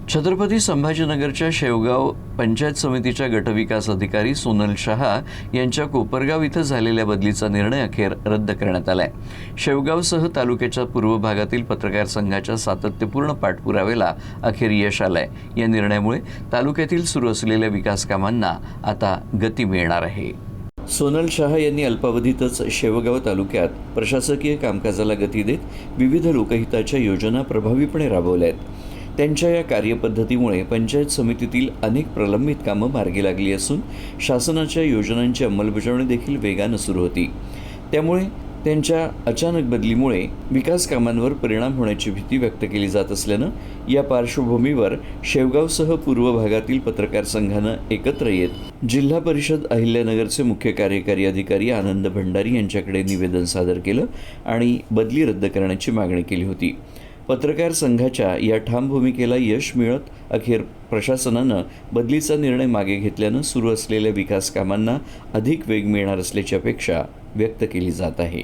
छत्रपती संभाजीनगरच्या शेवगाव पंचायत समितीच्या गटविकास अधिकारी सोनल शहा यांच्या कोपरगाव इथं झालेल्या बदलीचा निर्णय अखेर रद्द करण्यात आलाय। शेवगावसह तालुक्याच्या पूर्व भागातील पत्रकार संघाच्या सातत्यपूर्ण पाठपुराव्याला अखेर यश आलंय। या निर्णयामुळे तालुक्यातील सुरू असलेल्या विकास कामांना आता गती मिळणार आहे। सोनल शहा यांनी अल्पावधीतच शेवगाव तालुक्यात प्रशासकीय कामकाजाला गती देत विविध लोकहिताच्या योजना प्रभावीपणे राबवल्या आहेत। त्यांच्या या कार्यपद्धतीमुळे पंचायत समितीतील अनेक प्रलंबित कामं मार्गी लागली असून शासनाच्या योजनांची अंमलबजावणी देखील वेगानं सुरू होती। त्यामुळे त्यांच्या अचानक बदलीमुळे विकास कामांवर परिणाम होण्याची भीती व्यक्त केली जात असल्यानं या पार्श्वभूमीवर शेवगावसह पूर्व भागातील पत्रकार संघानं एकत्र येत जिल्हा परिषद अहिल्यानगरचे मुख्य कार्यकारी अधिकारी आनंद भंडारी यांच्याकडे निवेदन सादर केलं आणि बदली रद्द करण्याची मागणी केली होती। पत्रकार संघाच्या या ठाम भूमिकेला यश मिळत अखेर प्रशासनानं बदलीचा निर्णय मागे घेतल्यानं सुरू असलेल्या विकास कामांना अधिक वेग मिळणार असल्याची अपेक्षा व्यक्त केली जात आहे।